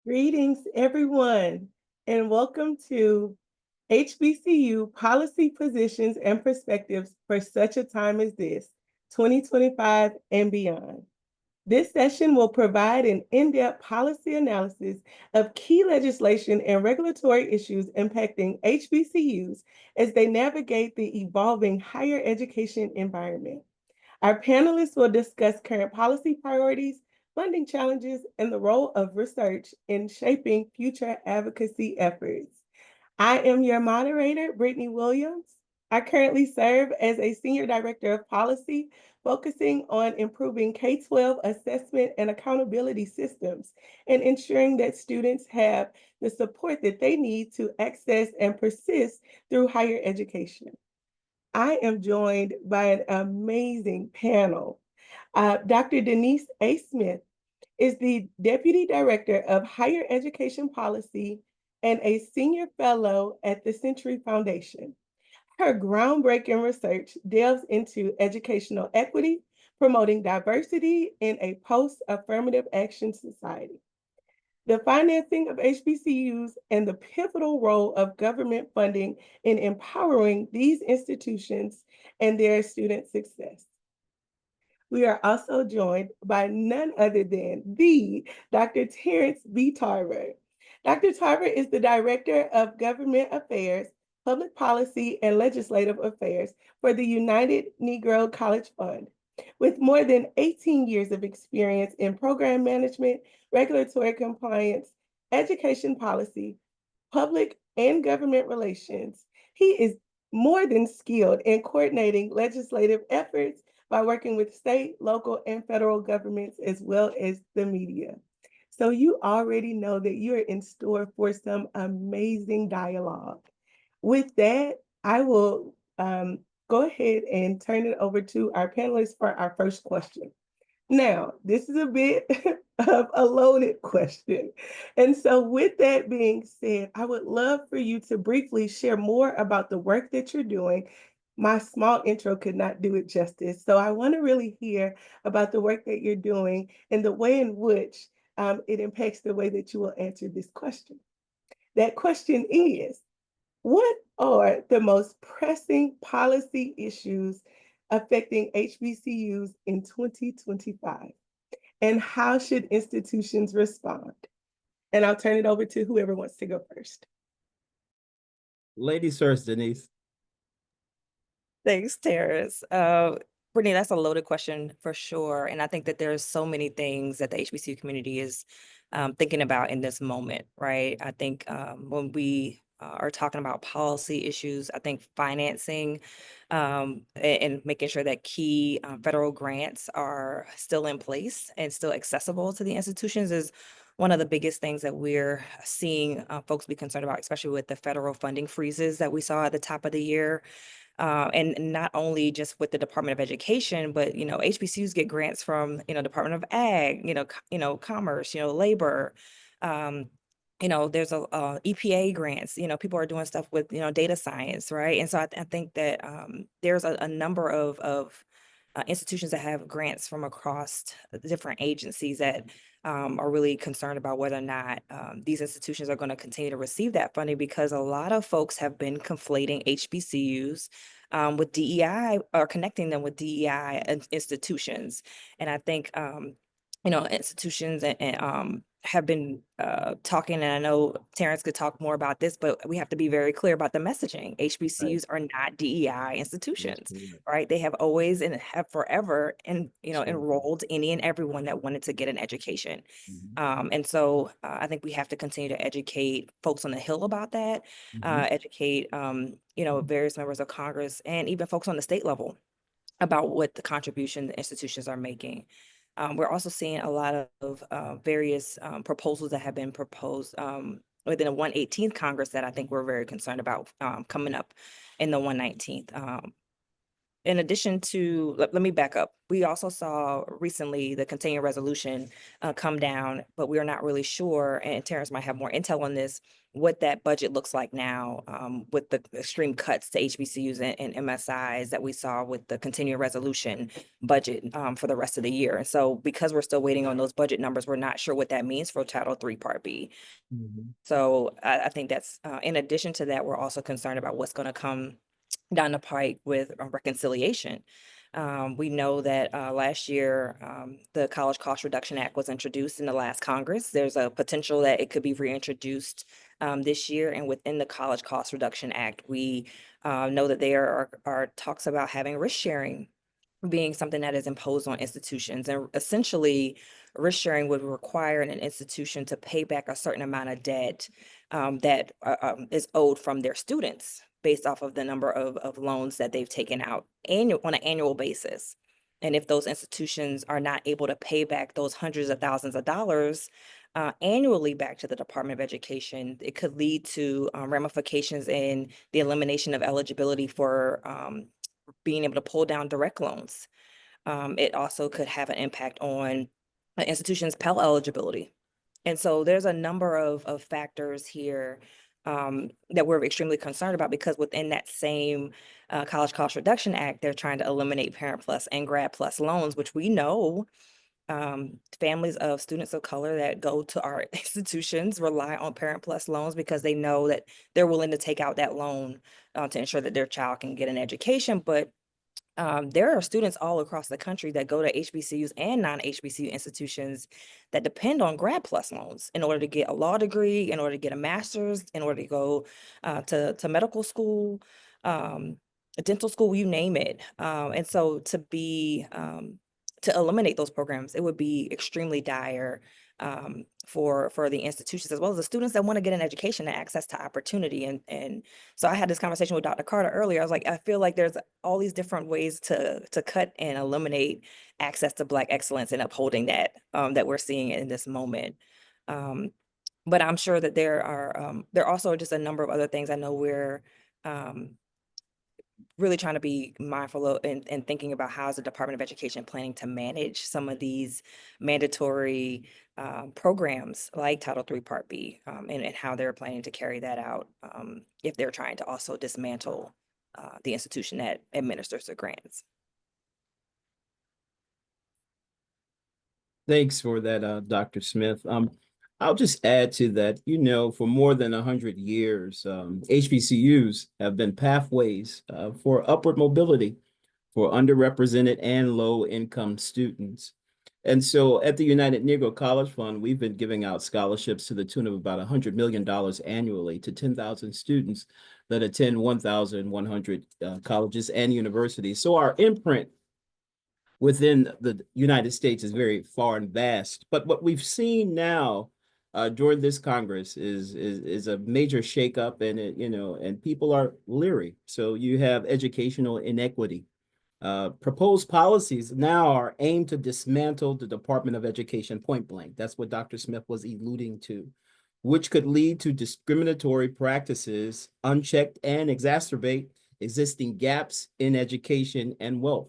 Greetings, everyone, and welcome to HBCU Policy Positions and Perspectives for Such a Time as This, 2025 and beyond. This session will provide an in-depth policy analysis of key legislation and regulatory issues impacting HBCUs as they navigate the evolving higher education environment. Our panelists will discuss current policy priorities, funding challenges, and the role of research in shaping future advocacy efforts. I am your moderator, Brittany Williams. I currently serve as a Senior Director of Policy, focusing on improving K-12 assessment and accountability systems and ensuring that students have the support that they need to access and persist through higher education. I am joined by an amazing panel. Dr. Denise A. Smith is the Deputy Director of Higher Education Policy and a Senior Fellow at the Century Foundation. Her groundbreaking research delves into educational equity, promoting diversity in a post-affirmative action society, the financing of HBCUs, and the pivotal role of government funding in empowering these institutions and their student success. We are also joined by none other than the Dr. Terrence B. Tarver. Dr. Tarver is the Director of Government Affairs, Public Policy, and Legislative Affairs for the United Negro College Fund. With more than 18 years of experience in program management, regulatory compliance, education policy, public and government relations, he is more than skilled in coordinating legislative efforts by working with state, local, and federal governments, as well as the media. So you already know that you're in store for some amazing dialogue. With that, I will go ahead and turn it over to our panelists for our first question. Now, this is a bit of a loaded question. And so with that being said, I would love for you to briefly share more about the work that you're doing. My small intro could not do it justice. So I want to really hear about the work that you're doing and the way in which it impacts the way that you will answer this question. That question is, what are the most pressing policy issues affecting HBCUs in 2025? And how should institutions respond? And I'll turn it over to whoever wants to go first. Ladies first, Denise. Thanks, Terrace. Brittany, that's a loaded question for sure. And I think that there's so many things that the HBCU community is thinking about in this moment, right? I think when we are talking about policy issues, I think financing and making sure that key federal grants are still in place and still accessible to the institutions is one of the biggest things that we're seeing folks be concerned about, especially with the federal funding freezes that we saw at the top of the year. And not only just with the Department of Education, but HBCUs get grants from Department of Ag, Commerce, Labor. There's a EPA grants. People are doing stuff with data science, right? And so I think that there's a number of institutions that have grants from across different agencies that are really concerned about whether or not these institutions are going to continue to receive that funding, because a lot of folks have been conflating HBCUs with DEI, or connecting them with DEI institutions. And I think, institutions and have been talking, and I know Terrence could talk more about this, but we have to be very clear about the messaging. HBCUs are not DEI institutions, right? They have always and have forever enrolled any and everyone that wanted to get an education. And so I think we have to continue to educate folks on the Hill about that, educate various members of Congress and even folks on the state level about what the contribution the institutions are making. We're also seeing a lot of various proposals that have been proposed within the 118th Congress that I think we're very concerned about coming up in the 119th. in addition to, let me back up. We also saw recently the continuing resolution come down, but we are not really sure, and Terrence might have more intel on this, what that budget looks like now with the extreme cuts to HBCUs and MSIs that we saw with the continuing resolution budget for the rest of the year. And so because we're still waiting on those budget numbers, we're not sure what that means for Title III Part B. So I think that's, in addition to that, we're also concerned about what's going to come down the pike with reconciliation. We know that last year, the College Cost Reduction Act was introduced in the last Congress. There's a potential that it could be reintroduced this year. And within the College Cost Reduction Act, we know that there are talks about having risk sharing being something that is imposed on institutions. And essentially, risk sharing would require an institution to pay back a certain amount of debt that is owed from their students based off of the number of loans that they've taken out on an annual basis. And if those institutions are not able to pay back those hundreds of thousands of dollars annually back to the Department of Education, it could lead to ramifications in the elimination of eligibility for being able to pull down direct loans. It also could have an impact on an institution's Pell eligibility. And so there's a number of factors here that we're extremely concerned about, because within that same College Cost Reduction Act, they're trying to eliminate Parent Plus and Grad Plus loans, which we know families of students of color that go to our institutions rely on Parent Plus loans because they know that they're willing to take out that loan to ensure that their child can get an education. But there are students all across the country that go to HBCUs and non-HBCU institutions that depend on Grad Plus loans in order to get a law degree, in order to get a master's, in order to go to medical school, dental school, you name it. And so to eliminate those programs, it would be extremely dire for the institutions, as well as the students that want to get an education and access to opportunity. And so I had this conversation with Dr. Carter earlier. I was like, I feel like there's all these different ways to cut and eliminate access to Black excellence and upholding that that we're seeing in this moment. But I'm sure that there are also just a number of other things. I know we're really trying to be mindful of and thinking about how is the Department of Education planning to manage some of these mandatory programs like Title III Part B, and how they're planning to carry that out if they're trying to also dismantle the institution that administers the grants. Thanks for that, Dr. Smith. I'll just add to that, for more than 100 years, HBCUs have been pathways for upward mobility for underrepresented and low-income students. And so at the United Negro College Fund, we've been giving out scholarships to the tune of about $100 million annually to 10,000 students that attend 1,100 colleges and universities. So our imprint within the United States is very far and vast. But what we've seen now during this Congress is a major shakeup, and and people are leery. So you have educational inequity. Proposed policies now are aimed to dismantle the Department of Education point blank. That's what Dr. Smith was alluding to, which could lead to discriminatory practices, unchecked, and exacerbate existing gaps in education and wealth.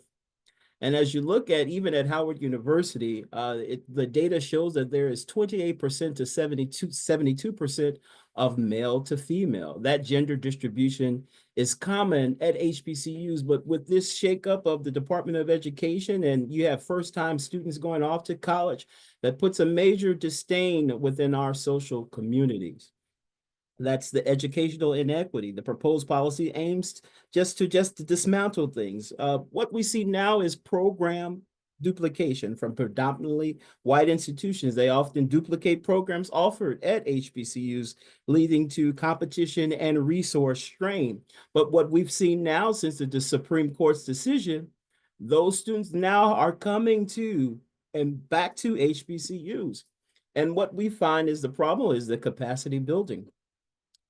And as you look at even at Howard University, the data shows that there is 28% to 72% of male to female. That gender distribution is common at HBCUs, but with this shakeup of the Department of Education, and you have first-time students going off to college, that puts a major disdain within our social communities. That's the educational inequity. The proposed policy aims just to dismantle things. What we see now is program duplication from predominantly white institutions. They often duplicate programs offered at HBCUs, leading to competition and resource strain. But what we've seen now since the Supreme Court's decision, those students now are coming to and back to HBCUs. And what we find is the problem is the capacity building.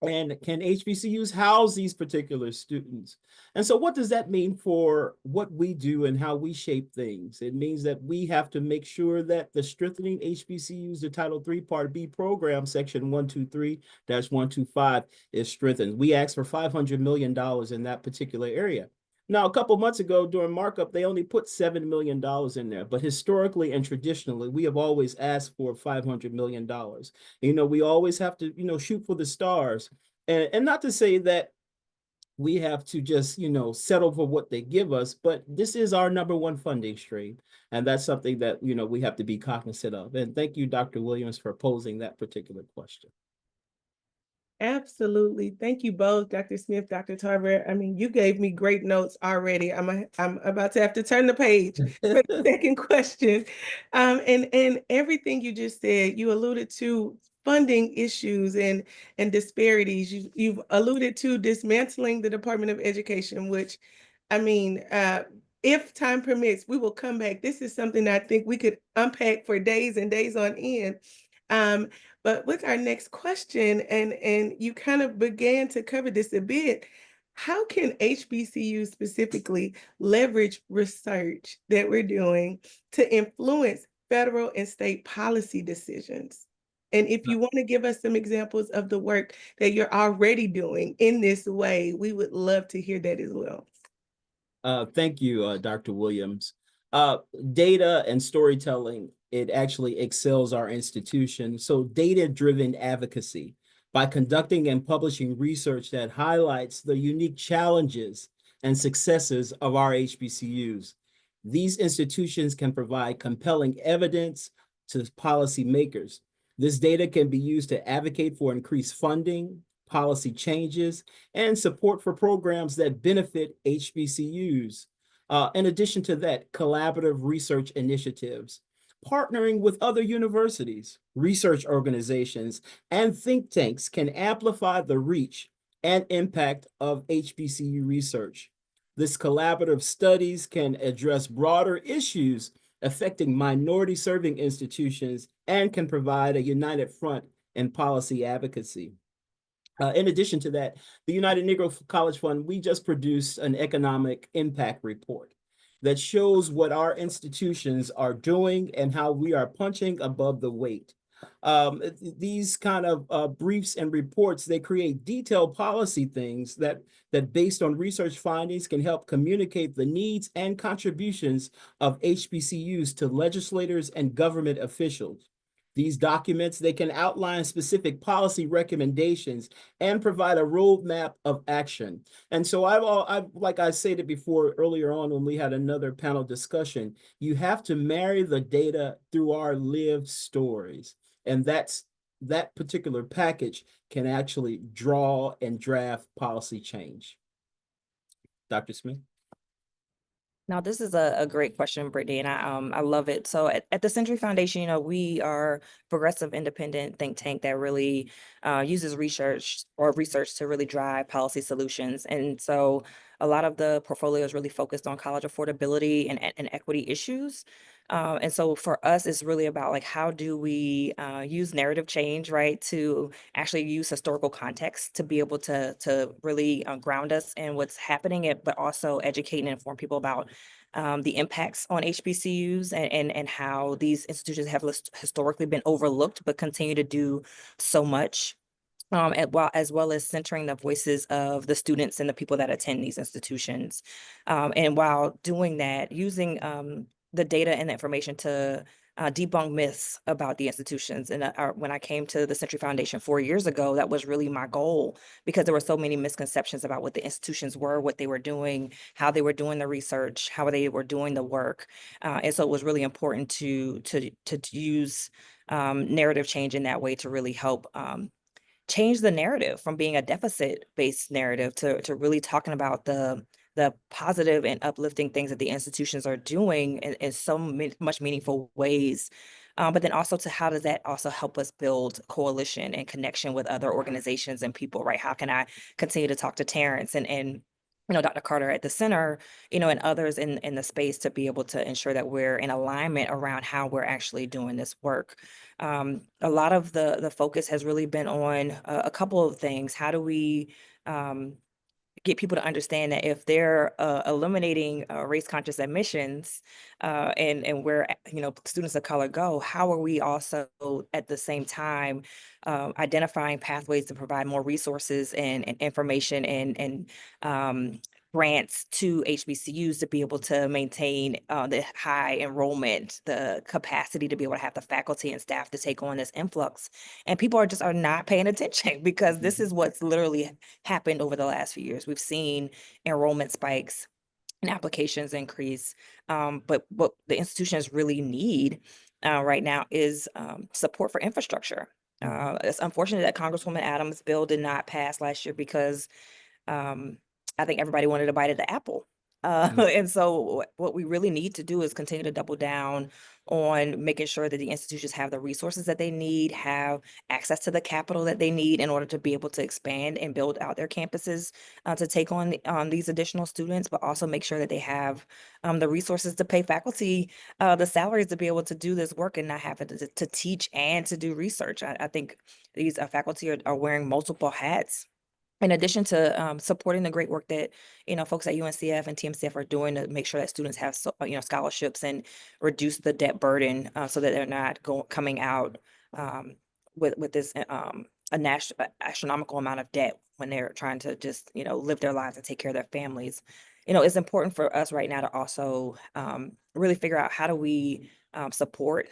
And can HBCUs house these particular students? And so what does that mean for what we do and how we shape things? It means that we have to make sure that the strengthening HBCUs, the Title III Part B program, section 123-125 is strengthened. We asked for $500 million in that particular area. Now, a couple months ago during markup, they only put $7 million in there. But historically and traditionally, we have always asked for $500 million. We always have to, shoot for the stars. And not to say that we have to just, settle for what they give us, but this is our number one funding stream. And that's something that, we have to be cognizant of. And thank you, Dr. Williams, for posing that particular question. Absolutely. Thank you both, Dr. Smith, Dr. Tarver. I mean, you gave me great notes already. I'm about to have to turn the page for the second question. And everything you just said, you alluded to funding issues and disparities. You've alluded to dismantling the Department of Education, which, I mean, if time permits, we will come back. This is something I think we could unpack for days and days on end. Um, but with our next question, and you kind of began to cover this a bit, how can HBCU specifically leverage research that we're doing to influence federal and state policy decisions? And if you want to give us some examples of the work that you're already doing in this way, we would love to hear that as well. Thank you, Dr. Williams. Data and storytelling, it actually excels our institution. So data-driven advocacy by conducting and publishing research that highlights the unique challenges and successes of our HBCUs. These institutions can provide compelling evidence to policymakers. This data can be used to advocate for increased funding, policy changes, and support for programs that benefit HBCUs. In addition to that, collaborative research initiatives, partnering with other universities, research organizations, and think tanks can amplify the reach and impact of HBCU research. This collaborative studies can address broader issues affecting minority-serving institutions and can provide a united front in policy advocacy. In addition to that, the United Negro College Fund, we just produced an economic impact report that shows what our institutions are doing and how we are punching above the weight. These kind of briefs and reports, they create detailed policy things that based on research findings can help communicate the needs and contributions of HBCUs to legislators and government officials. These documents, they can outline specific policy recommendations and provide a roadmap of action. And so I've like I stated before earlier on when we had another panel discussion, you have to marry the data through our lived stories. And that particular package can actually draw and draft policy change. Dr. Smith? Now, this is a great question, Brittany, and I love it. So at the Century Foundation, we are progressive independent think tank that really uses research to really drive policy solutions. And so a lot of the portfolio is really focused on college affordability and equity issues. And so for us, it's really about like, how do we use narrative change, right, to actually use historical context to be able to really ground us in what's happening, but also educate and inform people about the impacts on HBCUs and how these institutions have historically been overlooked, but continue to do so much. As well as centering the voices of the students and the people that attend these institutions. And while doing that, using the data and the information to debunk myths about the institutions. And when I came to the Century Foundation 4 years ago, that was really my goal, because there were so many misconceptions about what the institutions were, what they were doing, how they were doing the research, how they were doing the work. And so it was really important to use narrative change in that way to really help change the narrative from being a deficit-based narrative to really talking about the positive and uplifting things that the institutions are doing in so much meaningful ways. But then also to how does that also help us build coalition and connection with other organizations and people, right? How can I continue to talk to Terrence and Dr. Carter at the center, and others in the space to be able to ensure that we're in alignment around how we're actually doing this work. A lot of the focus has really been on a couple of things. How do we get people to understand that if they're eliminating race conscious admissions and where students of color go, how are we also at the same time identifying pathways to provide more resources and information and grants to HBCUs to be able to maintain the high enrollment, the capacity to be able to have the faculty and staff to take on this influx. And people are not paying attention because this is what's literally happened over the last few years. We've seen enrollment spikes and applications increase. But what the institutions really need right now is support for infrastructure. It's unfortunate that Congresswoman Adams' bill did not pass last year because I think everybody wanted a bite of the apple. And so what we really need to do is continue to double down on making sure that the institutions have the resources that they need, have access to the capital that they need in order to be able to expand and build out their campuses to take on these additional students, but also make sure that they have the resources to pay faculty the salaries to be able to do this work and not have to teach and to do research. I think these faculty are wearing multiple hats in addition to supporting the great work that folks at UNCF and TMCF are doing to make sure that students have scholarships and reduce the debt burden so that they're not coming out with this astronomical amount of debt when they're trying to just live their lives and take care of their families. It's important for us right now to also really figure out how do we support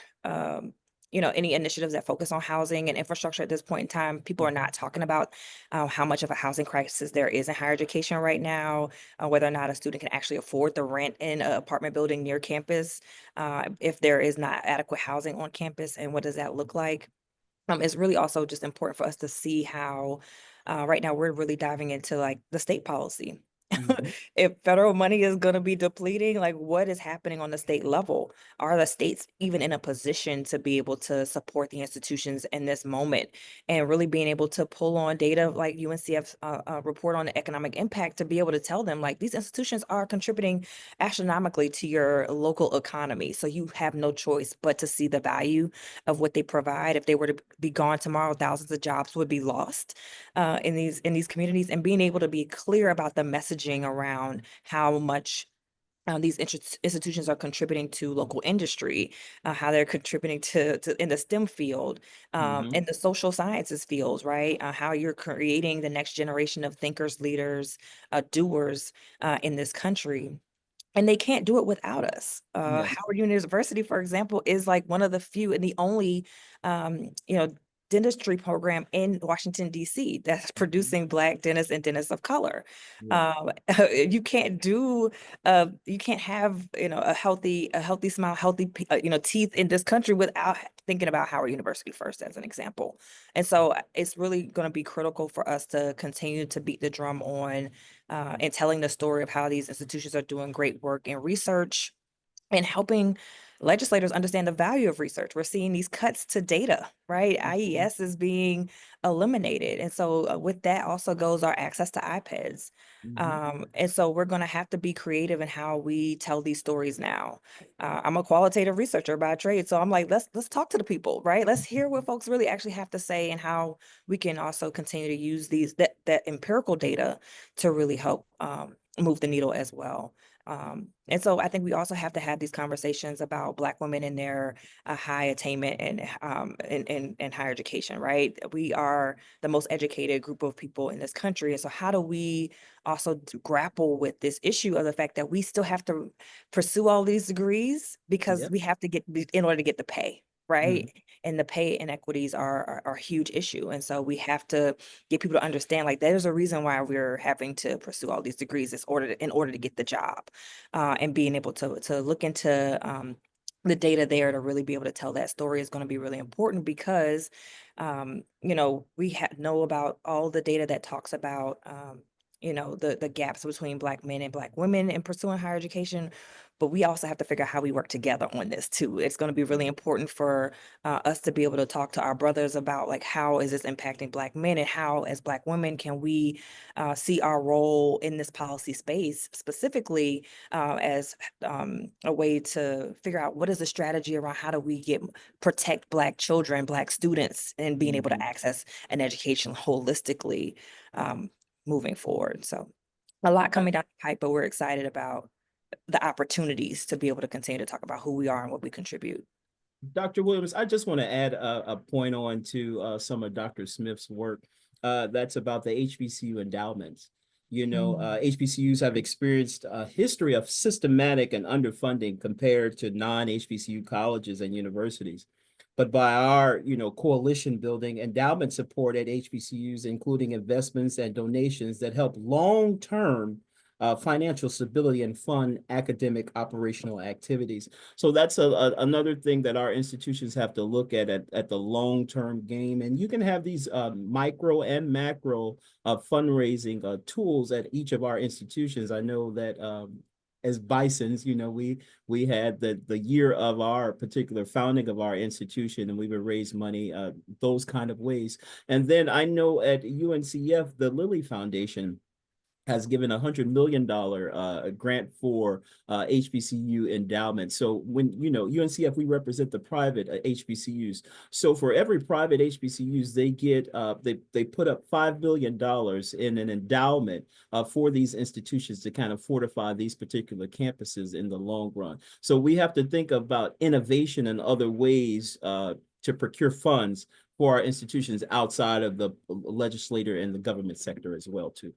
any initiatives that focus on housing and infrastructure at this point in time. People are not talking about how much of a housing crisis there is in higher education right now, whether or not a student can actually afford the rent in an apartment building near campus, if there is not adequate housing on campus, and what does that look like? It's really also just important for us to see how right now we're really diving into like the state policy. If federal money is going to be depleting, like what is happening on the state level? Are the states even in a position to be able to support the institutions in this moment and really being able to pull on data like UNCF's report on the economic impact to be able to tell them like these institutions are contributing astronomically to your local economy. So you have no choice but to see the value of what they provide. If they were to be gone tomorrow, thousands of jobs would be lost in these communities, and being able to be clear about the messaging around how much these institutions are contributing to local industry, how they're contributing to in the STEM field, in the social sciences fields, right? How you're creating the next generation of thinkers, leaders, doers in this country. And they can't do it without us. Yes. Howard University, for example, is like one of the few and the only, dentistry program in Washington, D.C. that's producing Black dentists and dentists of color. Yeah. You can't you can't have, a healthy smile, healthy, teeth in this country without thinking about Howard University first, as an example. And so it's really going to be critical for us to continue to beat the drum on and telling the story of how these institutions are doing great work in research and helping legislators understand the value of research. We're seeing these cuts to data, right? IES is being eliminated. And so with that also goes our access to iPads. And so we're going to have to be creative in how we tell these stories now. I'm a qualitative researcher by trade, so I'm like, let's talk to the people, right? Let's hear what folks really actually have to say and how we can also continue to use that empirical data to really help move the needle as well. And so I think we also have to have these conversations about Black women and their high attainment and higher education, right? We are the most educated group of people in this country. And so how do we also grapple with this issue of the fact that we still have to pursue all these degrees because Yep. we have to in order to get the pay, right? And the pay inequities are a huge issue. And so we have to get people to understand like there's a reason why we're having to pursue all these degrees in order to get the job, and being able to look into the data there to really be able to tell that story is going to be really important because we know about all the data that talks about the gaps between Black men and Black women in pursuing higher education. But we also have to figure out how we work together on this too. It's going to be really important for us to be able to talk to our brothers about like how is this impacting Black men and how as Black women can we see our role in this policy space specifically as a way to figure out what is the strategy around how do we protect Black children, Black students, and being able to access an education holistically moving forward. So a lot coming down the pipe, but we're excited about the opportunities to be able to continue to talk about who we are and what we contribute. Dr. Williams, I just want to add a point on to some of Dr. Smith's work. That's about the HBCU endowments. HBCUs have experienced a history of systematic and underfunding compared to non-HBCU colleges and universities. But by our, coalition building, endowment support at HBCUs, including investments and donations that help long-term financial stability and fund academic operational activities. So that's another thing that our institutions have to look at the long-term game. And you can have these micro and macro fundraising tools at each of our institutions. I know that as Bisons, we had the year of our particular founding of our institution, and we would raise money those kind of ways. And then I know at UNCF, the Lilly Foundation has given $100 million grant for HBCU endowment. So when, UNCF, we represent the private HBCUs. So for every private HBCUs, they get, they put up $5 million in an endowment for these institutions to kind of fortify these particular campuses in the long run. So we have to think about innovation and other ways to procure funds for our institutions outside of the legislator and the government sector as well, too.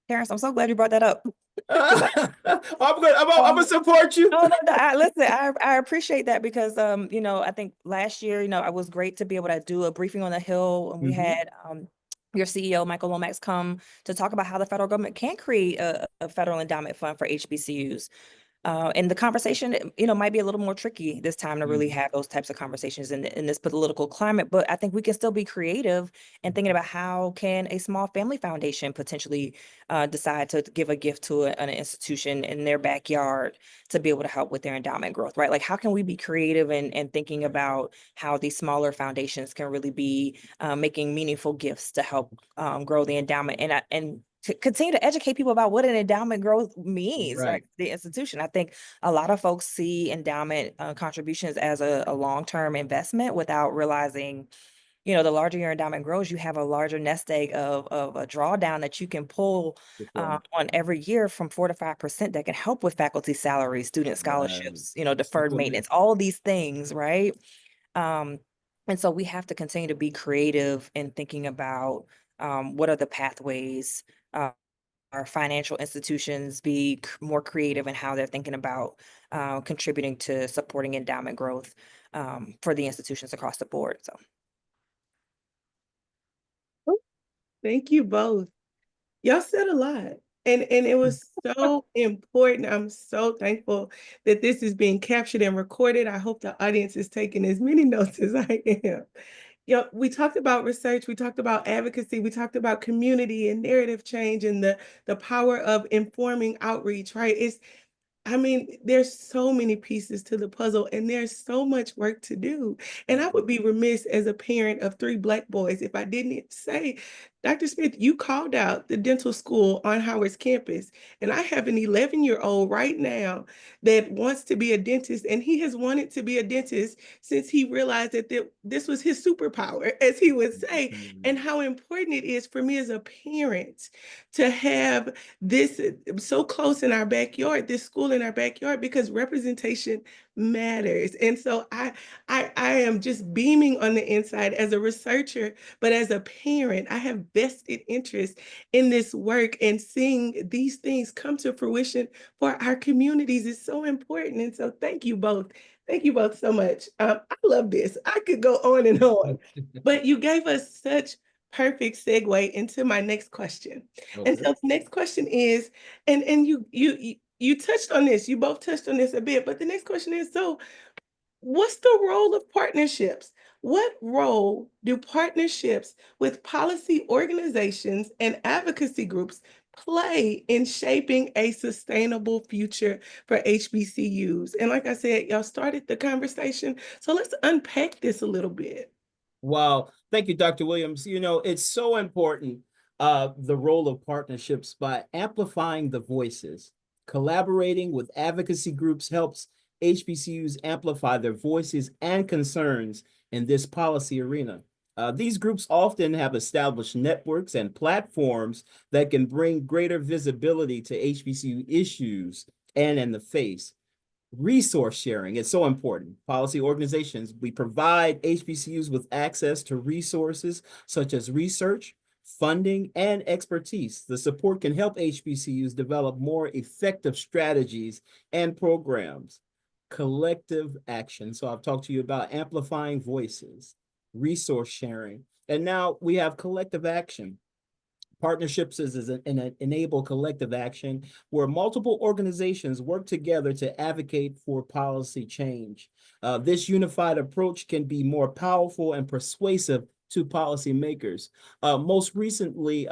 Terrence, I'm so glad you brought that up. I'm good. I'm gonna support you. No, listen, I appreciate that because I think last year, it was great to be able to do a briefing on the Hill, and we had your CEO, Michael Lomax, come to talk about how the federal government can create a federal endowment fund for HBCUs. And the conversation, might be a little more tricky this time to really have those types of conversations in this political climate. But I think we can still be creative and thinking about how can a small family foundation potentially decide to give a gift to an institution in their backyard to be able to help with their endowment growth, right? Like, how can we be creative and thinking about how these smaller foundations can really be making meaningful gifts to help grow the endowment and to continue to educate people about what an endowment growth means, right? The institution. I think a lot of folks see endowment contributions as a long-term investment without realizing, the larger your endowment grows, you have a larger nest egg of a drawdown that you can pull on every year from 4 to 5% that can help with faculty salaries, student scholarships, deferred maintenance, all these things, right? And so we have to continue to be creative in thinking about what are the pathways. Our financial institutions be more creative in how they're thinking about contributing to supporting endowment growth for the institutions across the board. So, thank you both. Y'all said a lot, and it was so important. I'm so thankful that this is being captured and recorded. I hope the audience is taking as many notes as I am. We talked about research, we talked about advocacy, we talked about community and narrative change and the power of informing outreach, right? There's so many pieces to the puzzle and there's so much work to do. And I would be remiss as a parent of 3 Black boys if I didn't say, Dr. Smith, you called out the dental school on Howard's campus. And I have an 11-year-old right now that wants to be a dentist. And he has wanted to be a dentist since he realized that this was his superpower, as he would say, and how important it is for me as a parent to have this so close in our backyard, this school in our backyard, because representation matters. And so I am just beaming on the inside as a researcher, but as a parent, I have vested interest in this work, and seeing these things come to fruition for our communities is so important. And so thank you both. Thank you both so much. I love this. I could go on and on, but you gave us such perfect segue into my next question. Okay. And so the next question is, and you touched on this, you both touched on this a bit, but the next question is, so what's the role of partnerships? What role do partnerships with policy organizations and advocacy groups play in shaping a sustainable future for HBCUs? And like I said, y'all started the conversation, so let's unpack this a little bit. Wow. Thank you, Dr. Williams. It's so important, the role of partnerships by amplifying the voices. Collaborating with advocacy groups helps HBCUs amplify their voices and concerns in this policy arena. These groups often have established networks and platforms that can bring greater visibility to HBCU issues and in the face. Resource sharing is so important. Policy organizations, we provide HBCUs with access to resources such as research, funding, and expertise. The support can help HBCUs develop more effective strategies and programs. Collective action. So I've talked to you about amplifying voices, resource sharing, and now we have collective action. Partnerships is an enable collective action where multiple organizations work together to advocate for policy change. This unified approach can be more powerful and persuasive to policymakers. Most recently,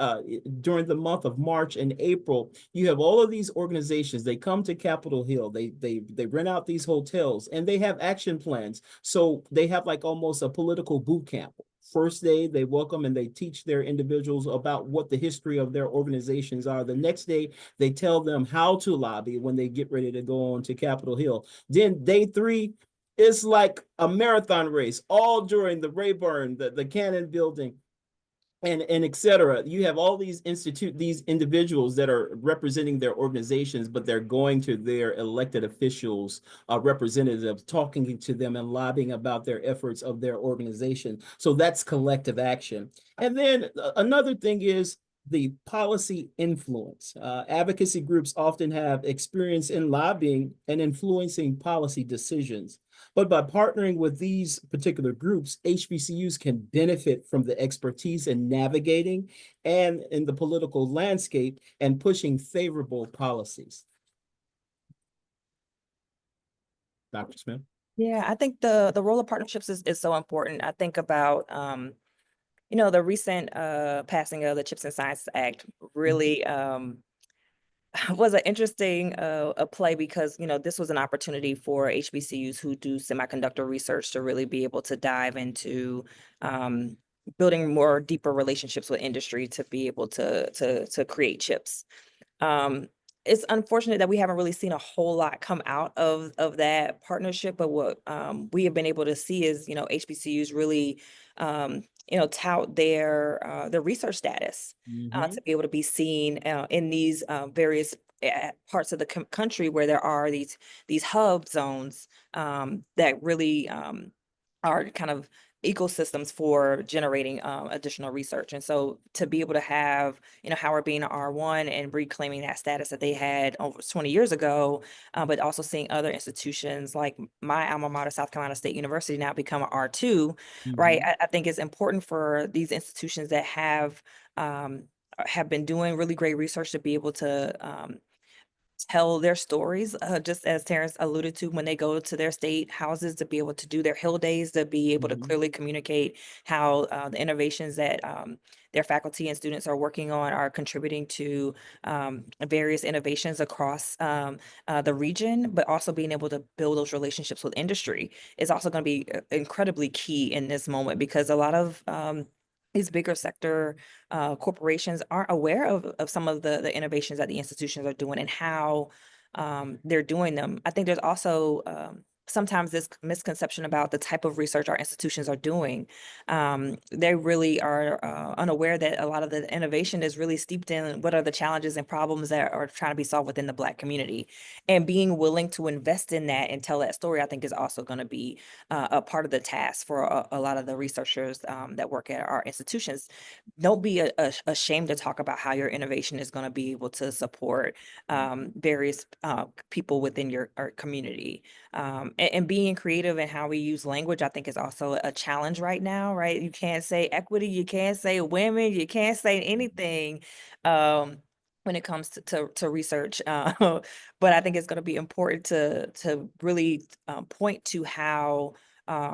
during the month of March and April, you have all of these organizations. They come to Capitol Hill. They rent out these hotels, and they have action plans. So they have like almost a political boot camp. First day, they welcome and they teach their individuals about what the history of their organizations are. The next day, they tell them how to lobby when they get ready to go on to Capitol Hill. Then day 3, it's like a marathon race, all during the Rayburn, the Cannon building, and et cetera. You have all these individuals that are representing their organizations, but they're going to their elected officials, representatives, talking to them and lobbying about their efforts of their organization. So that's collective action. And then another thing is the policy influence. Advocacy groups often have experience in lobbying and influencing policy decisions. But by partnering with these particular groups, HBCUs can benefit from the expertise in navigating and in the political landscape and pushing favorable policies. Dr. Smith? Yeah, I think the role of partnerships is so important. I think about the recent passing of the Chips and Science Act really was an interesting a play because this was an opportunity for HBCUs who do semiconductor research to really be able to dive into building more deeper relationships with industry to be able to create chips. It's unfortunate that we haven't really seen a whole lot come out of that partnership, but what we have been able to see is HBCUs really tout their research status to be able to be seen in these various parts of the country where there are these hub zones that really are kind of ecosystems for generating additional research. And so to be able to have, Howard being an R1 and reclaiming that status that they had over 20 years ago, but also seeing other institutions like my alma mater, South Carolina State University, now become an R2, right? I think it's important for these institutions that have been doing really great research to be able to tell their stories, just as Terrence alluded to, when they go to their state houses to be able to do their Hill Days, to be able to clearly communicate how the innovations that their faculty and students are working on are contributing to various innovations across the region, but also being able to build those relationships with industry is also going to be incredibly key in this moment, because a lot of these bigger sector corporations aren't aware of some of the innovations that the institutions are doing and how they're doing them. I think there's also sometimes this misconception about the type of research our institutions are doing. They really are unaware that a lot of the innovation is really steeped in what are the challenges and problems that are trying to be solved within the Black community. And being willing to invest in that and tell that story, I think, is also going to be a part of the task for a lot of the researchers that work at our institutions. Don't be ashamed to talk about how your innovation is going to be able to support various people within our community. And being creative in how we use language, I think, is also a challenge right now, right? You can't say equity, you can't say women, you can't say anything when it comes to research. But I think it's going to be important to really point to how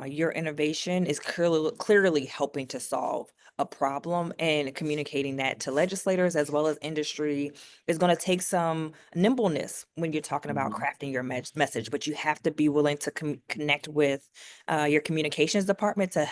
your innovation is clearly helping to solve a problem, and communicating that to legislators as well as industry is going to take some nimbleness when you're talking about crafting your message, but you have to be willing to connect with your communications department to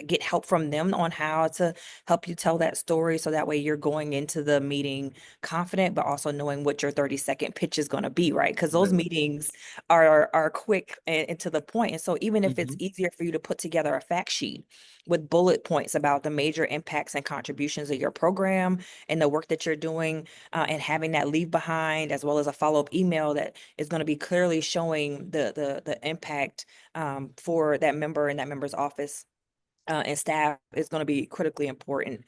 get help from them on how to help you tell that story. So that way you're going into the meeting confident, but also knowing what your 30-second pitch is going to be, right? Because those meetings are quick and to the point. And so even if it's easier for you to put together a fact sheet with bullet points about the major impacts and contributions of your program and the work that you're doing, and having that leave behind, as well as a follow-up email that is going to be clearly showing the impact for that member and that member's office and staff, is going to be critically important.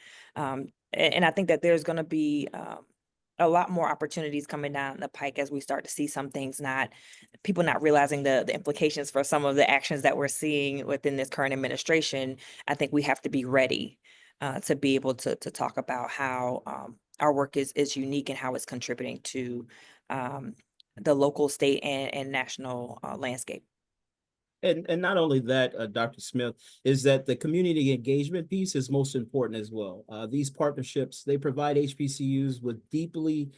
and I think that there's going to be a lot more opportunities coming down the pike as we start to see some things people not realizing the implications for some of the actions that we're seeing within this current administration. I think we have to be ready to be able to talk about how our work is unique and how it's contributing to the local, state, and national landscape. And not only that, Dr. Smith, is that the community engagement piece is most important as well. These partnerships, they provide HBCUs with deeply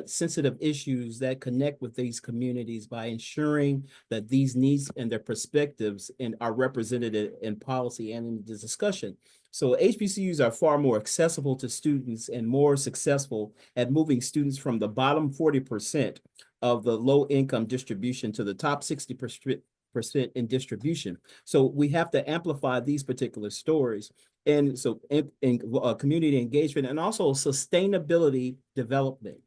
sensitive issues that connect with these communities by ensuring that these needs and their perspectives are represented in policy and in the discussion. So HBCUs are far more accessible to students and more successful at moving students from the bottom 40% of the low income distribution to the top 60% in distribution. So we have to amplify these particular stories. And so in community engagement and also sustainability development.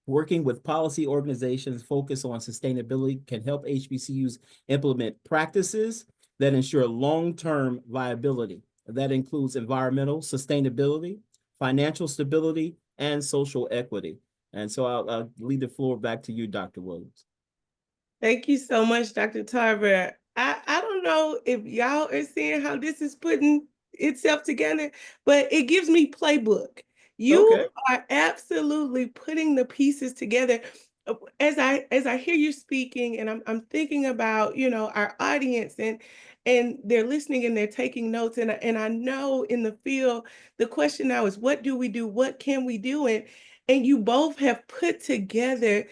Working with policy organizations focused on sustainability can help HBCUs implement practices that ensure long-term viability. That includes environmental sustainability, financial stability, and social equity. And so I'll leave the floor back to you, Dr. Williams. Thank you so much, Dr. Tarver. I don't know if y'all are seeing how this is putting itself together, but it gives me playbook. You Okay. are absolutely putting the pieces together. As I hear you speaking, and I'm thinking about, our audience, and they're listening and they're taking notes. And I know in the field, the question now is, what do we do? What can we do? And you both have put together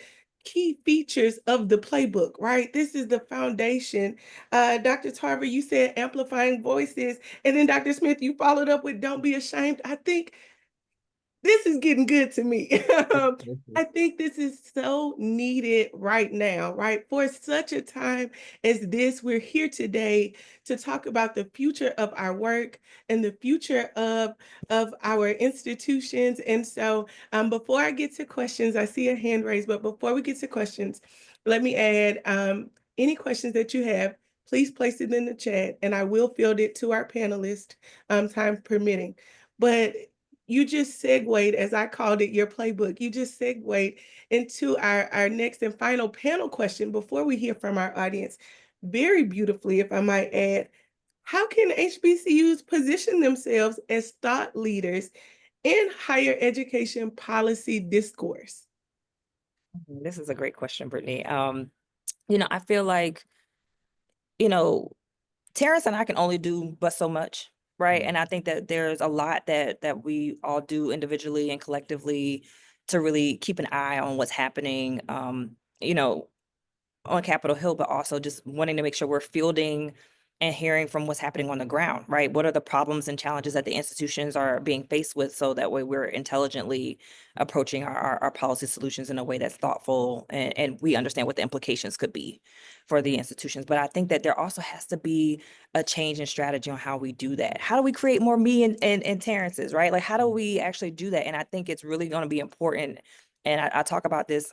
key features of the playbook, right? This is the foundation. Dr. Tarver, you said amplifying voices. And then Dr. Smith, you followed up with don't be ashamed. I think this is getting good to me. I think this is so needed right now, right? For such a time as this, we're here today to talk about the future of our work and the future of our institutions. And so before I get to questions, I see a hand raised, but before we get to questions, let me add any questions that you have, please place it in the chat and I will field it to our panelists, time permitting. But you just segued, as I called it, your playbook. You just segued into our next and final panel question before we hear from our audience. Very beautifully, if I might add, how can HBCUs position themselves as thought leaders in higher education policy discourse? This is a great question, Brittany. I feel like, Terrence and I can only do but so much, right? And I think that there's a lot that we all do individually and collectively to really keep an eye on what's happening, on Capitol Hill, but also just wanting to make sure we're fielding and hearing from what's happening on the ground, right? What are the problems and challenges that the institutions are being faced with, so that way we're intelligently approaching our policy solutions in a way that's thoughtful, and we understand what the implications could be for the institutions. But I think that there also has to be a change in strategy on how we do that. How do we create more me and Terrence's, right? Like, how do we actually do that? And I think it's really going to be important. And I talk about this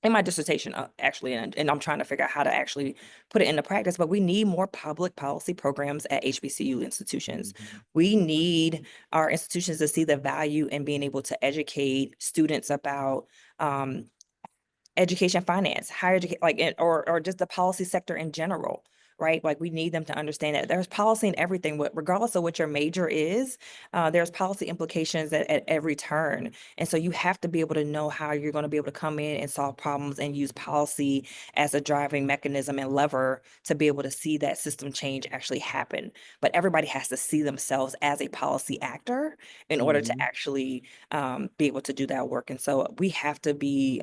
in my dissertation, actually, and I'm trying to figure out how to actually put it into practice, but we need more public policy programs at HBCU institutions. We need our institutions to see the value in being able to educate students about education finance, higher education, or just the policy sector in general, right? Like, we need them to understand that there's policy in everything, regardless of what your major is, there's policy implications at every turn. And so you have to be able to know how you're going to be able to come in and solve problems and use policy as a driving mechanism and lever to be able to see that system change actually happen. But everybody has to see themselves as a policy actor in order to actually be able to do that work. And so we have to be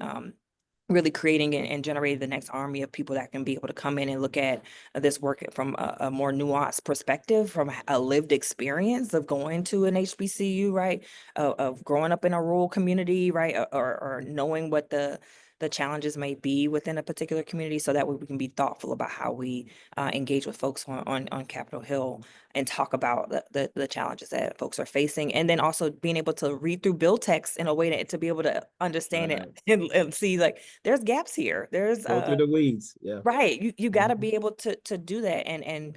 really creating and generating the next army of people that can be able to come in and look at this work from a more nuanced perspective, from a lived experience of going to an HBCU, right? Of growing up in a rural community, right? Or knowing what the challenges may be within a particular community, so that way we can be thoughtful about how we engage with folks on Capitol Hill and talk about the challenges that folks are facing. And then also being able to read through bill text in a way to be able to understand it and see, like, there's gaps here. There's Go through the weeds. Yeah. right. You got to be able to do that. And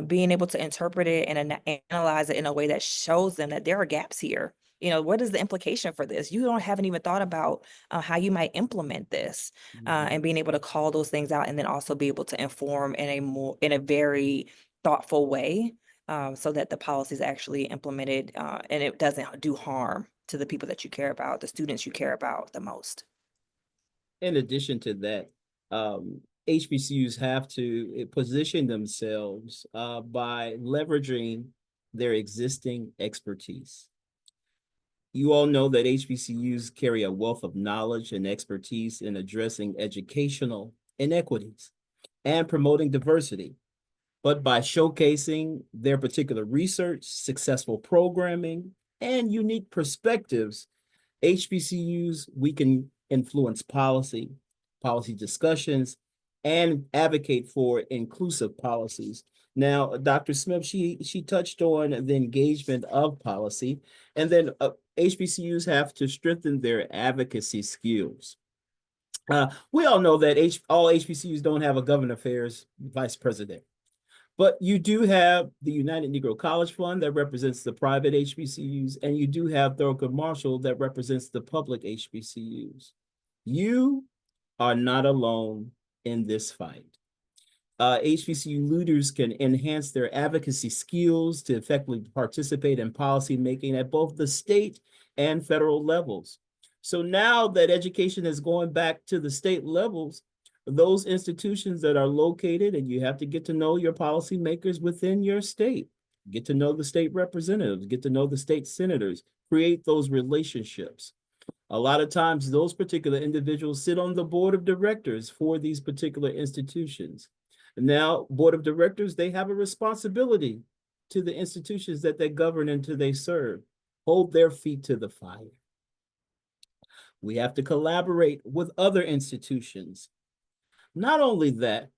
being able to interpret it and analyze it in a way that shows them that there are gaps here. What is the implication for this? You haven't even thought about how you might implement this, and being able to call those things out, and then also be able to inform in a very thoughtful way, so that the policy is actually implemented, and it doesn't do harm to the people that you care about, the students you care about the most. In addition to that, HBCUs have to position themselves by leveraging their existing expertise. You all know that HBCUs carry a wealth of knowledge and expertise in addressing educational inequities and promoting diversity. But by showcasing their particular research, successful programming, and unique perspectives, HBCUs, we can influence policy discussions, and advocate for inclusive policies. Now, Dr. Smith, she touched on the engagement of policy, and then HBCUs have to strengthen their advocacy skills. We all know that all HBCUs don't have a government affairs vice president, but you do have the United Negro College Fund that represents the private HBCUs, and you do have Thurgood Marshall that represents the public HBCUs. You are not alone in this fight. HBCU leaders can enhance their advocacy skills to effectively participate in policy making at both the state and federal levels. So now that education is going back to the state levels, those institutions that are located, and you have to get to know your policymakers within your state, get to know the state representatives, get to know the state senators, create those relationships. A lot of times those particular individuals sit on the board of directors for these particular institutions. Now, board of directors, they have a responsibility to the institutions that they govern and to they serve. Hold their feet to the fire. We have to collaborate with other institutions. Not only that,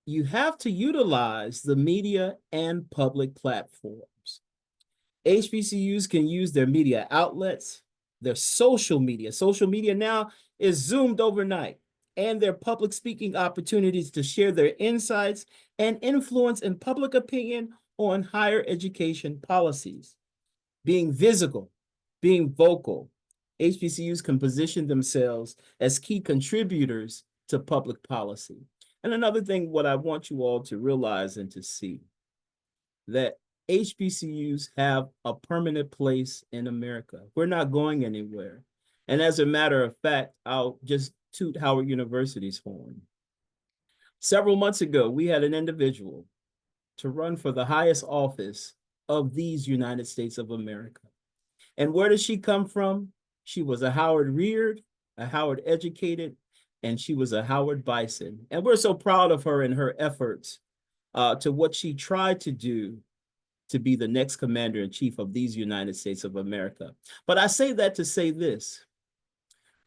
you have to utilize the media and public platforms. HBCUs can use their media outlets, their social media. Social media now is zoomed overnight, and their public speaking opportunities to share their insights and influence in public opinion on higher education policies. Being visible, being vocal, HBCUs can position themselves as key contributors to public policy. And another thing, what I want you all to realize and to see, that HBCUs have a permanent place in America. We're not going anywhere. And as a matter of fact, I'll just toot Howard University's horn. Several months ago, we had an individual to run for the highest office of these United States of America. And where does she come from? She was a Howard reared, a Howard educated, and she was a Howard Bison. And we're so proud of her and her efforts to what she tried to do to be the next commander-in-chief of these United States of America. But I say that to say this: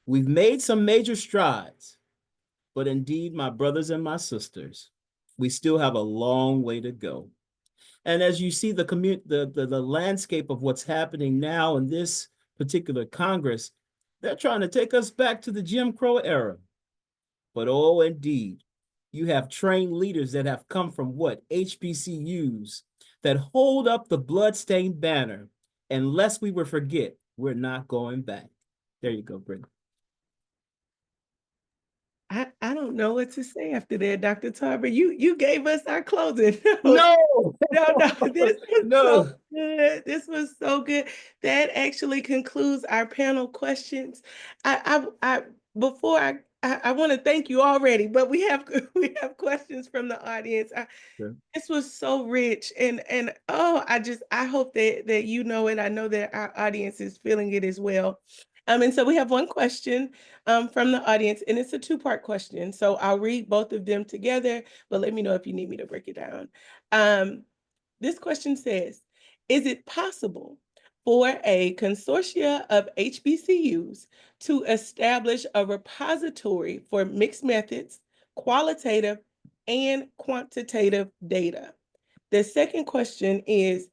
we've made some major strides, but indeed, my brothers and my sisters, we still have a long way to go. And as you see the landscape of what's happening now in this particular Congress, they're trying to take us back to the Jim Crow era. But oh, indeed, you have trained leaders that have come from what? HBCUs that hold up the bloodstained banner. And lest we will forget, we're not going back. There you go, Brittany. I don't know what to say after that, Dr. Tarver. You gave us our closing. No, no, this was no. so good. This was so good. That actually concludes our panel questions. Before I want to thank you already, but we have questions from the audience. Sure. This was so rich, and I hope that you know it. I know that our audience is feeling it as well. And so we have one question from the audience, and it's a two-part question. So I'll read both of them together, but let me know if you need me to break it down. This question says, is it possible for a consortia of HBCUs to establish a repository for mixed methods, qualitative and quantitative data? The second question is,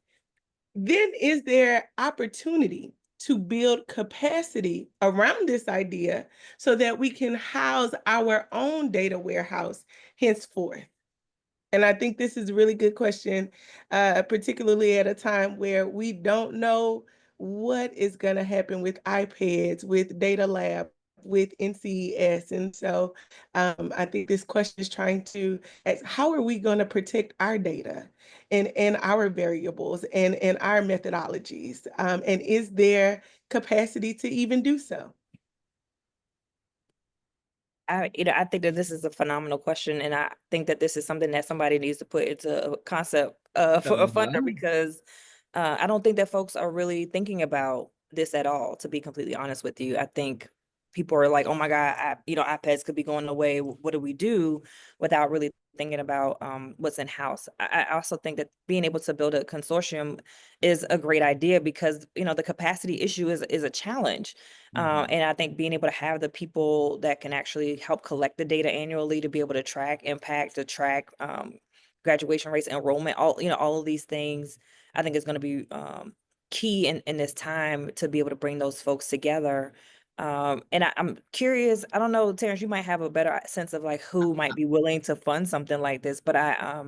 then is there opportunity to build capacity around this idea so that we can house our own data warehouse henceforth? And I think this is a really good question, particularly at a time where we don't know what is going to happen with iPads, with data lab, with NCES. And so I think this question is trying to ask, how are we going to protect our data and our variables and our methodologies? And is there capacity to even do so? I think that this is a phenomenal question, and I think that this is something that somebody needs to put into a concept for a funder, Uh-huh. because I don't think that folks are really thinking about this at all, to be completely honest with you. I think people are like, oh my God, iPads could be going away. What do we do, without really thinking about what's in house. I also think that being able to build a consortium is a great idea, because the capacity issue is a challenge. And I think being able to have the people that can actually help collect the data annually, to be able to track impact, to track graduation rates, enrollment, all of these things, I think is going to be key in this time, to be able to bring those folks together. And I'm curious, I don't know, Terrence, you might have a better sense of like who might be willing to fund something like this, but I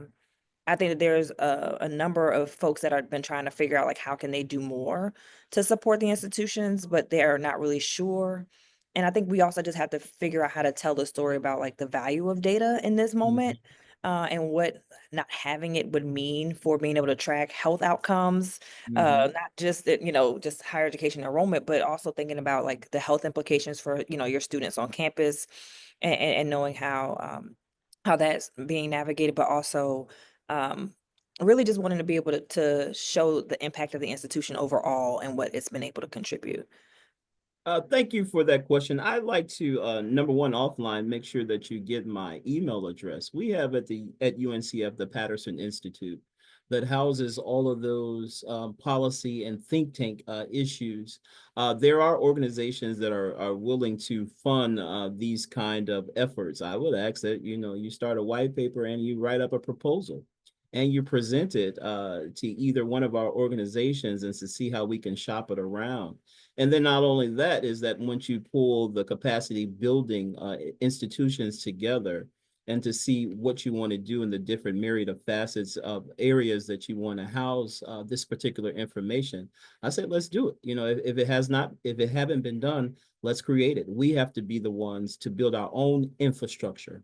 think that there's a number of folks that have been trying to figure out like how can they do more to support the institutions, but they're not really sure. And I think we also just have to figure out how to tell the story about like the value of data in this moment, and what not having it would mean for being able to track health outcomes, not just just higher education enrollment, but also thinking about like the health implications for your students on campus, and knowing how that's being navigated, but also um, really just wanting to be able to show the impact of the institution overall and what it's been able to contribute. Thank you for that question. I'd like to, number one, offline, make sure that you get my email address. We have at UNCF the Patterson Institute that houses all of those policy and think tank issues. There are organizations that are willing to fund these kind of efforts. I would ask that you start a white paper and you write up a proposal and you present it to either one of our organizations and to see how we can shop it around. And then not only that is that once you pull the capacity building institutions together and to see what you want to do in the different myriad of facets of areas that you want to house this particular information, I said, let's do it. If it haven't been done, let's create it. We have to be the ones to build our own infrastructure.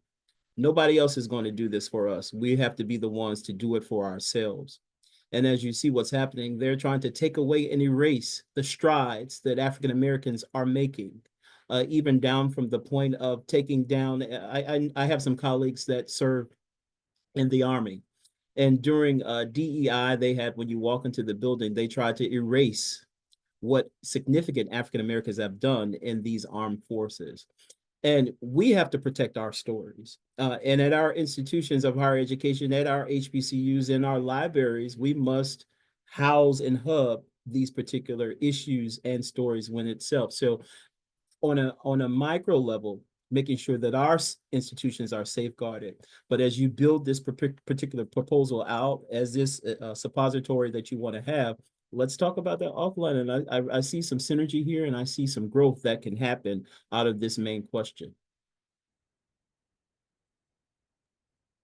Nobody else is going to do this for us. We have to be the ones to do it for ourselves. And as you see what's happening, they're trying to take away and erase the strides that African Americans are making, even down from the point of taking down. I have some colleagues that serve in the Army. And during DEI, they had, when you walk into the building, they tried to erase what significant African Americans have done in these armed forces. And we have to protect our stories. And at our institutions of higher education, at our HBCUs, in our libraries, we must house and hub these particular issues and stories when itself. So on a micro level, making sure that our institutions are safeguarded. But as you build this particular proposal out as this suppository that you want to have, let's talk about that offline. And I see some synergy here, and I see some growth that can happen out of this main question.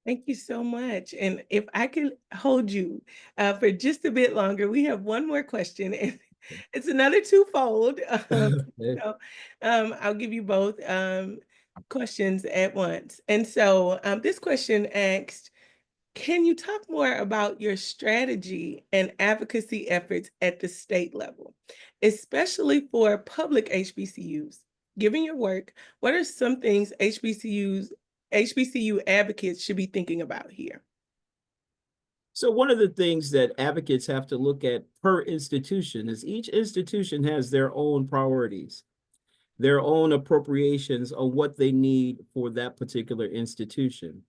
Thank you so much. And if I can hold you for just a bit longer, we have one more question, and it's another twofold. So I'll give you both questions at once. And so this question asked, can you talk more about your strategy and advocacy efforts at the state level, especially for public HBCUs? Given your work, what are some things HBCU advocates should be thinking about here? So one of the things that advocates have to look at per institution is each institution has their own priorities, their own appropriations on what they need for that particular institution.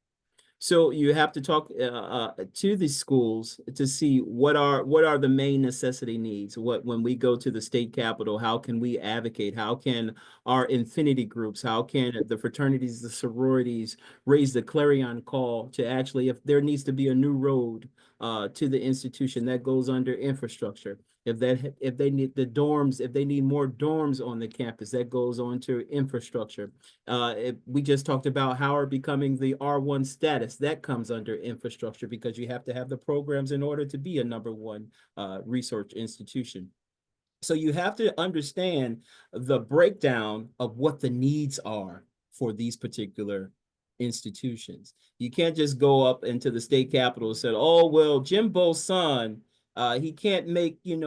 So you have to talk to the schools to see what are the main necessity needs. When we go to the state capitol, how can we advocate? How can our infinity groups, how can the fraternities, the sororities raise the clarion call to actually, if there needs to be a new road, to the institution, that goes under infrastructure. If they need the dorms, if they need more dorms on the campus, that goes on to infrastructure. We just talked about Howard becoming the R1 status. That comes under infrastructure because you have to have the programs in order to be a #1 research institution. So you have to understand the breakdown of what the needs are for these particular institutions. You can't just go up into the state capitol and say, oh, well, Jimbo's son, he can't make, his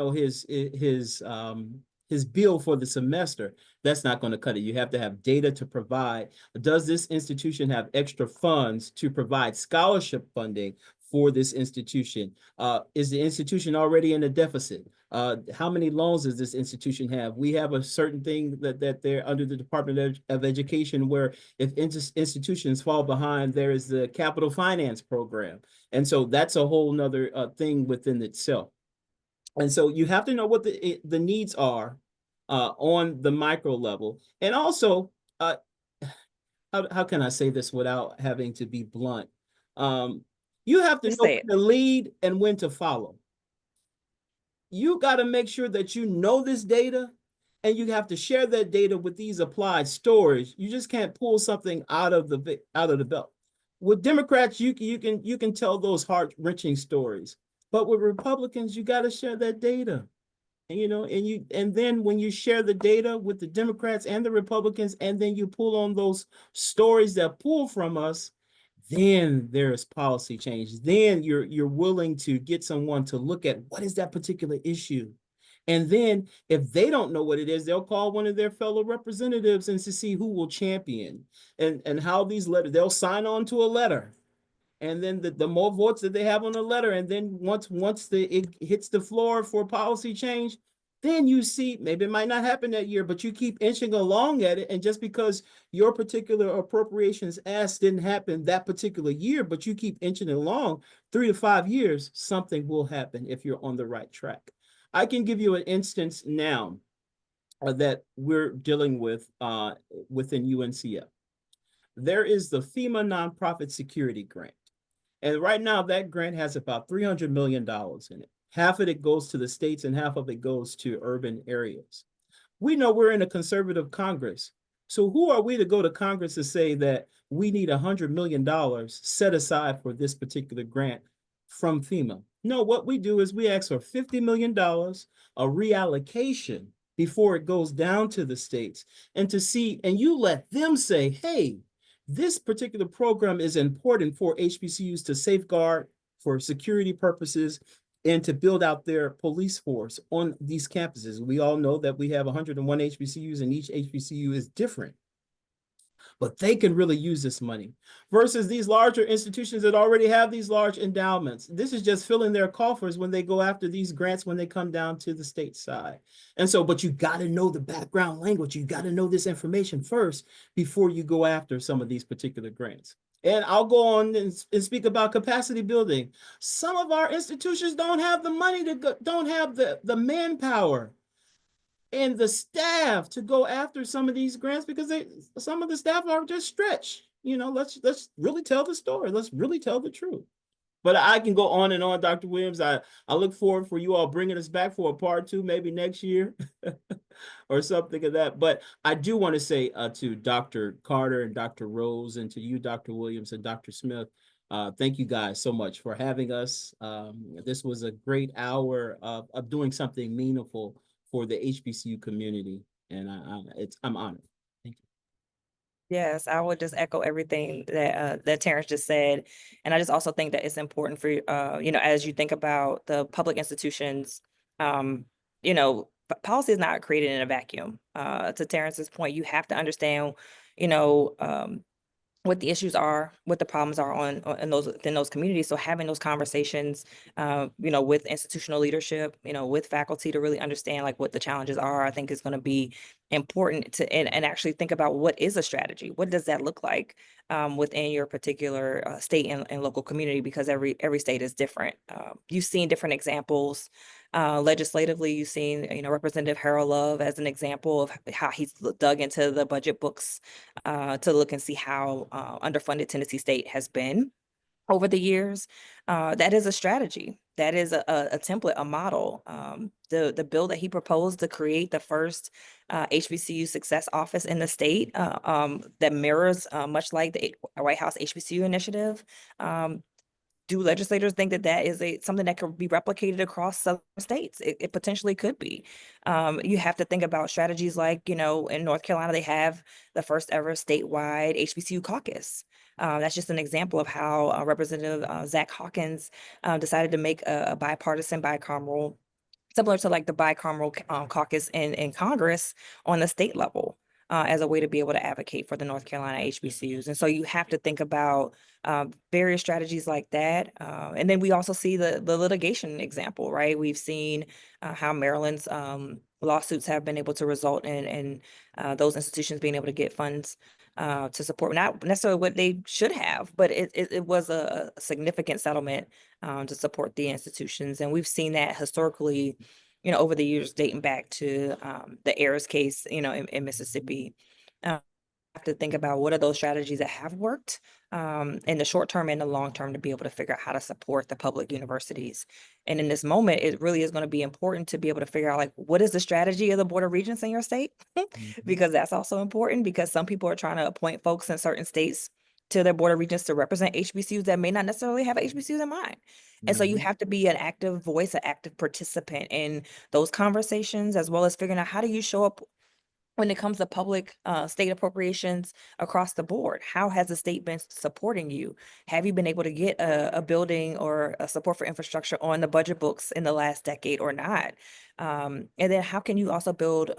bill for the semester. That's not going to cut it. You have to have data to provide. Does this institution have extra funds to provide scholarship funding for this institution? Is the institution already in a deficit? How many loans does this institution have? We have a certain thing that they're under the Department of Education, where if institutions fall behind, there is the capital finance program. And so that's a whole nother thing within itself. And so you have to know what the needs are on the micro level. And also, how can I say this without having to be blunt? You have to know when to lead and when to follow. You got to make sure that you know this data, and you have to share that data with these applied stories. You just can't pull something out of the belt. With Democrats, you can tell those heart-wrenching stories, but with Republicans, you got to share that data. And then when you share the data with the Democrats and the Republicans, and then you pull on those stories that pull from us, then there's policy change. Then you're willing to get someone to look at what is that particular issue. And then if they don't know what it is, they'll call one of their fellow representatives and to see who will champion and how these letters, they'll sign on to a letter. And then the more votes that they have on the letter, and then once it hits the floor for policy change, then you see, maybe it might not happen that year, but you keep inching along at it. And just because your particular appropriations ask didn't happen that particular year, but you keep inching along 3 to 5 years, something will happen if you're on the right track. I can give you an instance now that we're dealing with within UNCF. There is the FEMA Nonprofit Security Grant. And right now, that grant has about $300 million in it. Half of it goes to the states and half of it goes to urban areas. We know we're in a conservative Congress. So who are we to go to Congress to say that we need $100 million set aside for this particular grant from FEMA? No, what we do is we ask for $50 million, a reallocation before it goes down to the states, and you let them say, hey, this particular program is important for HBCUs to safeguard for security purposes and to build out their police force on these campuses. We all know that we have 101 HBCUs, and each HBCU is different. But they can really use this money versus these larger institutions that already have these large endowments. This is just filling their coffers when they go after these grants when they come down to the state side. And so, but you got to know the background language. You got to know this information first before you go after some of these particular grants. And I'll go on and speak about capacity building. Some of our institutions don't have the money don't have the manpower and the staff to go after some of these grants because some of the staff are just stretched. Let's really tell the story. Let's really tell the truth. But I can go on and on, Dr. Williams. I look forward for you all bringing us back for a part 2, maybe next year or something of that. But I do want to say to Dr. Carter and Dr. Rose, and to you, Dr. Williams and Dr. Smith, thank you guys so much for having us. This was a great hour of doing something meaningful for the HBCU community, and I'm honored. Thank you. Yes, I would just echo everything that Terrence just said, and I just also think that it's important for as you think about the public institutions, policy is not created in a vacuum. To Terrence's point, you have to understand, what the issues are, what the problems are in those communities. So having those conversations, with institutional leadership, with faculty to really understand like what the challenges are, I think is going to be important to and actually think about what is a strategy. What does that look like within your particular state and local community? Because every state is different. You've seen different examples. Legislatively, you've seen, Representative Harold Love as an example of how he's dug into the budget books to look and see how underfunded Tennessee State has been. over the years. That is a strategy. That is a template, a model. The bill that he proposed to create the first HBCU success office in the state that mirrors much like the White House HBCU initiative. Do legislators think that that is something that could be replicated across some states? It potentially could be. You have to think about strategies like, in North Carolina, they have the first ever statewide HBCU caucus. That's just an example of how Representative Zach Hawkins decided to make a bipartisan, bicameral, similar to like the bicameral caucus in Congress on the state level. As a way to be able to advocate for the North Carolina HBCUs. And so you have to think about various strategies like that. And then we also see the litigation example, right? We've seen how Maryland's lawsuits have been able to result in those institutions being able to get funds to support, not necessarily what they should have, but it was a significant settlement to support the institutions. And we've seen that historically, over the years dating back to the Ayers case, in Mississippi. Have to think about what are those strategies that have worked in the short term and the long term to be able to figure out how to support the public universities. And in this moment, it really is going to be important to be able to figure out like, what is the strategy of the Board of Regents in your state? Because that's also important, because some people are trying to appoint folks in certain states to their Board of Regents to represent HBCUs that may not necessarily have HBCUs in mind. And so you have to be an active voice, an active participant in those conversations, as well as figuring out how do you show up when it comes to public state appropriations across the board. How has the state been supporting you? Have you been able to get a building or a support for infrastructure on the budget books in the last decade or not? And then how can you also build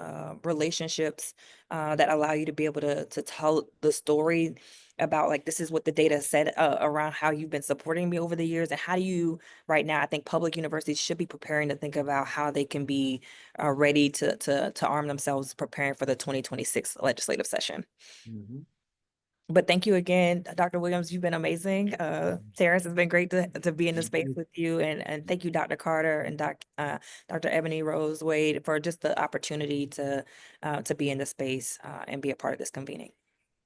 relationships that allow you to be able to tell the story about like, this is what the data said around how you've been supporting me over the years, and how do you, right now, I think public universities should be preparing to think about how they can be ready to arm themselves, preparing for the 2026 legislative session. But thank you again, Dr. Williams. You've been amazing. Terrence, it's been great to be in the space with you. And thank you, Dr. Carter and Dr. Ebony Rose Wade, for just the opportunity to be in the space and be a part of this convening.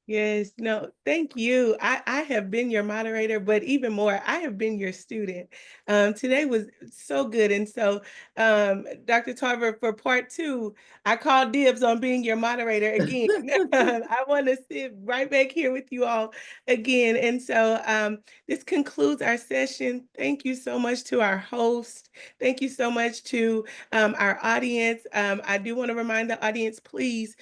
Yes, no, thank you. I have been your moderator, but even more, I have been your student. Today was so good. And so, Dr. Tarver, for part 2, I called dibs on being your moderator again. I want to sit right back here with you all again. And so this concludes our session. Thank you so much to our host. Thank you so much to our audience. I do want to remind the audience, please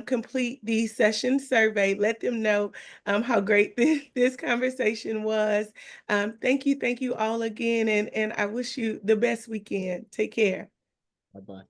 complete the session survey. Let them know how great this conversation was. Thank you all again, and I wish you the best weekend. Take care. Bye-bye.